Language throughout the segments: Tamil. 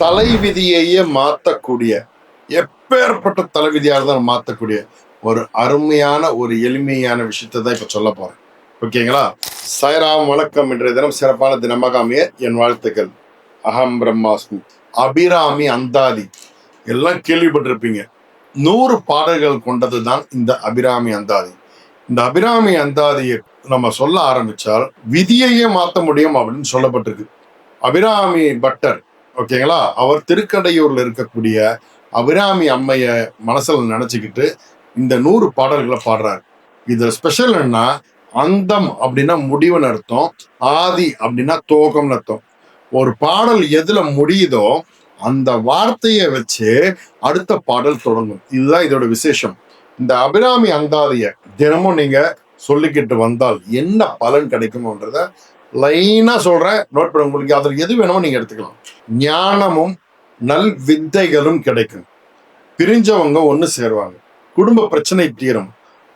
தலைவிதியையே மாற்றக்கூடிய, எப்பேற்பட்ட தலைவிதியாக இருந்தாலும் மாற்றக்கூடிய ஒரு அருமையான ஒரு எளிமையான விஷயத்தை தான் இப்போ சொல்ல போறேன். ஓகேங்களா? சாய்ராம், வணக்கம். இன்றைய தினம் சிறப்பான தினமாக அமைய என் வாழ்த்துக்கள். அகம் பிரம்மாஸ்மி. அபிராமி அந்தாதி எல்லாம் கேள்விப்பட்டிருப்பீங்க. 100 பாடல்கள் கொண்டது தான் இந்த அபிராமி அந்தாதி. இந்த அபிராமி அந்தாதியை நம்ம சொல்ல ஆரம்பிச்சால் விதியையே மாற்ற முடியும் அப்படின்னு சொல்லப்பட்டிருக்கு. அபிராமி பட்டர், ஓகேங்களா, அவர் திருக்கடையூர்ல இருக்கக்கூடிய அபிராமி அம்மைய மனசுல நினைச்சுக்கிட்டு இந்த 100 பாடல்களை பாடுறாரு. இது ஸ்பெஷல் என்ன, அந்தம் அப்படின்னா முடிவுன்னு அர்த்தம், ஆதி அப்படின்னா துவக்கம்னு அர்த்தம். ஒரு பாடல் எதுல முடியுதோ அந்த வார்த்தையை வச்சு அடுத்த பாடல் தொடங்கும். இதுதான் இதோட விசேஷம். இந்த அபிராமி அந்தாதிய தினமும் நீங்க சொல்லிக்கிட்டு வந்தால் என்ன பலன் கிடைக்கும்ன்றத லைனா சொல்றேன், நோட் பண்ண. உங்களுக்கு அதில் எது வேணுமோ நீங்க எடுத்துக்கலாம். ஞானமும் நல் வித்தைகளும் கிடைக்கும். பிரிஞ்சவங்க ஒண்ணு சேருவாங்க. குடும்ப பிரச்சனை தீரும்.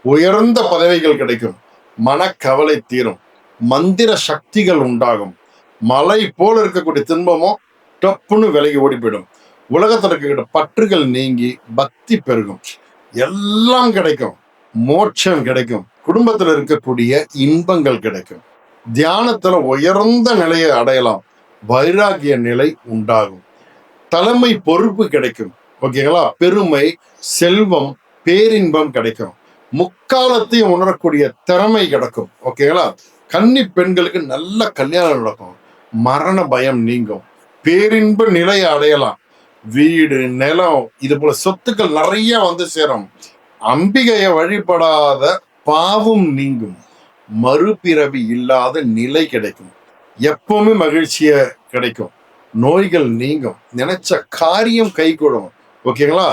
உயர்ந்த பதவிகள் கிடைக்கும். மனக்கவலை தீரும். மந்திர சக்திகள் உண்டாகும். மலை போல இருக்கக்கூடிய துன்பமோ டப்புன்னு விலகி ஓடி போயிடும். உலகத்தில் இருக்கிற பற்றுகள் நீங்கி பக்தி பெருகும். எல்லாம் கிடைக்கும். மோட்சம் கிடைக்கும். குடும்பத்தில் இருக்கக்கூடிய இன்பங்கள் கிடைக்கும். தியானத்துல உயர்ந்த நிலையை அடையலாம். வைராகிய நிலை உண்டாகும். தலைமை பொறுப்பு கிடைக்கும். ஓகேங்களா? பெருமை, செல்வம், பேரின்பம் கிடைக்கும். முக்காலத்தையும் உணரக்கூடிய திறமை கிடைக்கும். ஓகேங்களா? கன்னி பெண்களுக்கு நல்ல கல்யாணம் நடக்கும். மரண பயம் நீங்கும். பேரின்ப நிலையை அடையலாம். வீடு, நிலம், இது போல சொத்துக்கள் நிறைய வந்து சேரும். அம்பிகையை வழிபடாத பாவம் நீங்கும். மறுபிறவி இல்லாத நிலை கிடைக்கும். எப்பவுமே மகிழ்ச்சிய கிடைக்கும். நோய்கள் நீங்கும். நினைச்ச காரியம் கைகூடும். ஓகேங்களா?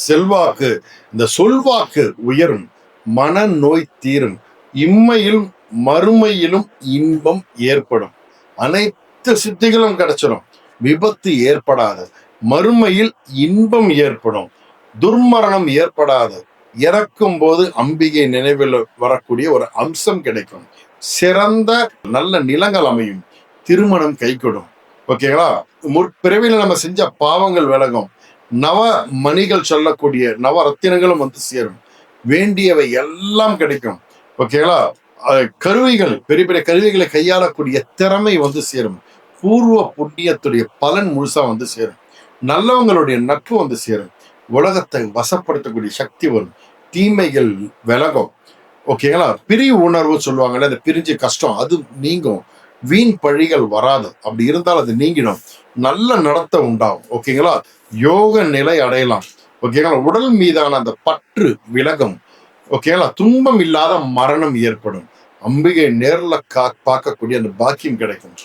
செல்வாக்கு, இந்த சொல்வாக்கு உயரும். மன நோய் தீரும். இம்மையிலும் மறுமையிலும் இன்பம் ஏற்படும். அனைத்து சித்திகளும் கிடைச்சிடும். விபத்து ஏற்படாது. மறுமையில் இன்பம் ஏற்படும். துர்மரணம் ஏற்படாது. இறக்கும் போது அம்பிகை நினைவில் வரக்கூடிய ஒரு அம்சம் கிடைக்கும். சிறந்த நல்ல நிலங்கள் அமையும். திருமணம் கைகூடும். ஓகேங்களா? முற்பிறவில நம்ம செஞ்ச பாவங்கள் விலகும். நவ மணிகள் சொல்லக்கூடிய நவ ரத்தினங்களும் வந்து சேரும். வேண்டியவை எல்லாம் கிடைக்கும். ஓகேங்களா? கருவிகள், பெரிய பெரிய கருவிகளை கையாளக்கூடிய திறமை வந்து சேரும். பூர்வ புண்ணியத்துடைய பலன் முழுசா வந்து சேரும். நல்லவங்களுடைய நட்பு வந்து சேரும். உலகத்தை வசப்படுத்தக்கூடிய சக்தி வரும். தீமைகள் விலகும். ஓகேங்களா? பிரிவு உணர்வு சொல்லுவாங்கல்ல, அந்த பிரிஞ்சு கஷ்டம் அது நீங்கும். வீண் பழிகள் வராது. அப்படி இருந்தால் அது நீங்கிடும். நல்ல நடத்த உண்டாகும். ஓகேங்களா? யோக நிலை அடையலாம். ஓகேங்களா? உடல் மீதான அந்த பற்று விலகும். ஓகேங்களா? துன்பம் இல்லாத மரணம் ஏற்படும். அம்பிகை நேர்ல பார்க்கக்கூடிய அந்த பாக்கியம் கிடைக்கும்.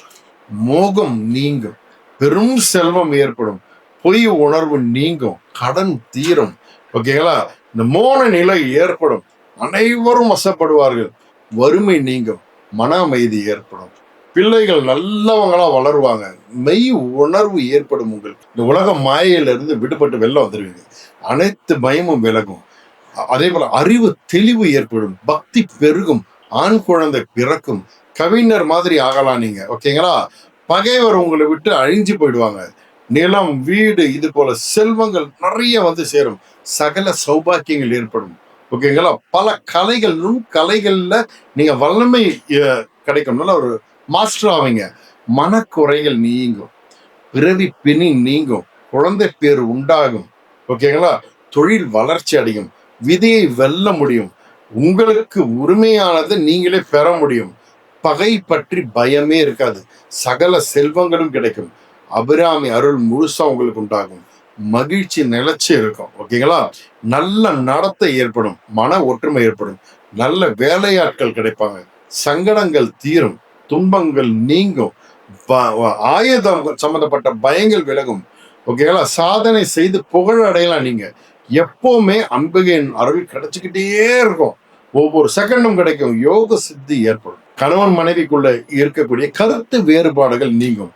மோகம் நீங்கும். பெரும் செல்வம் ஏற்படும். பொய் உணர்வு நீங்கும். கடன் தீரும். ஓகேங்களா? இந்த மோன நிலை ஏற்படும். அனைவரும் வசப்படுவார்கள். வறுமை நீங்கும். மன அமைதி ஏற்படும். பிள்ளைகள் நல்லவங்களா வளருவாங்க. மெய் உணர்வு ஏற்படும். உங்களுக்கு இந்த உலக மாயையிலிருந்து விடுபட்டு வெளில வந்துருவீங்க. அனைத்து பயமும் விலகும். அதே போல அறிவு தெளிவு ஏற்படும். பக்தி பெருகும். ஆண் குழந்தை பிறக்கும். கவிஞர் மாதிரி ஆகலாம் நீங்க. ஓகேங்களா? பகைவர் உங்களை விட்டு அழிஞ்சு போயிடுவாங்க. நிலம், வீடு, இது போல செல்வங்கள் நிறைய வந்து சேரும். சகல சௌபாக்கியங்கள் ஏற்படும். ஓகேங்களா? பல கலைகள், நுண்கலைகள்ல நீங்க வல்லமை கிடைக்கும். நல்ல ஒரு மாஸ்டர் ஆவீங்க. மனக்குறைகள் நீங்கும். பிறவி பிணி நீங்கும். குழந்தை பேர் உண்டாகும். ஓகேங்களா? தொழில் வளர்ச்சி அடையும். விதியை வெல்ல முடியும். உங்களுக்கு உரிமையானதை நீங்களே பெற முடியும். பகை பற்றி பயமே இருக்காது. சகல செல்வங்களும் கிடைக்கும். அபிராமி அருள் முழுசா உங்களுக்கு உண்டாகும். மகிழ்ச்சி நிலைச்சு இருக்கும். ஓகேங்களா? நல்ல நடத்தை ஏற்படும். மன ஒற்றுமை ஏற்படும். நல்ல வேலையாட்கள் கிடைப்பாங்க. சங்கடங்கள் தீரும். துன்பங்கள் நீங்கும். ஆயுதம் சம்பந்தப்பட்ட பயங்கள் விலகும். ஓகேங்களா? சாதனை செய்து புகழ் அடையலாம். நீங்க எப்பவுமே அம்பிகையின் அருள் கிடைச்சுக்கிட்டே இருக்கும். ஒவ்வொரு செகண்டும் கிடைக்கும். யோக சித்தி ஏற்படும். கணவன் மனைவிக்குள்ள இருக்கக்கூடிய கருத்து வேறுபாடுகள் நீங்கும்.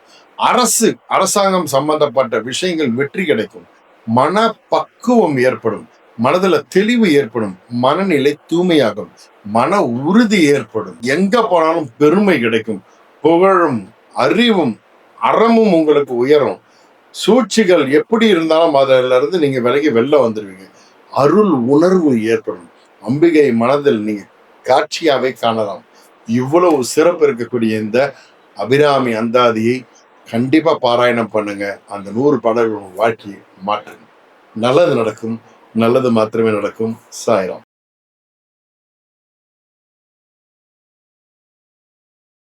அரசாங்கம் சம்பந்தப்பட்ட விஷயங்கள் வெற்றி கிடைக்கும். மன பக்குவம் ஏற்படும். மனதுல தெளிவு ஏற்படும். மனநிலை தூய்மையாகும். மன உறுதி ஏற்படும். எங்க போனாலும் பெருமை கிடைக்கும். புகழும் அறிவும் அறமும் உங்களுக்கு உயரும். சூழ்ச்சிகள் எப்படி இருந்தாலும் அதில இருந்து நீங்க விலகி வெளில வந்துருவீங்க. அருள் உணர்வு ஏற்படும். அம்பிகை மனதில் நீங்க காட்சியாவே காணலாம். இவ்வளவு சிறப்பு இருக்கக்கூடிய இந்த அபிராமி அந்தாதியை கண்டிப்பா பாராயணம் பண்ணுங்க. அந்த 100 பாடல்கள் உங்க வாழ்க்கையை மாற்றுங்க. நல்லது நடக்கும். நல்லது மாத்திரமே நடக்கும். சாய்ராம்.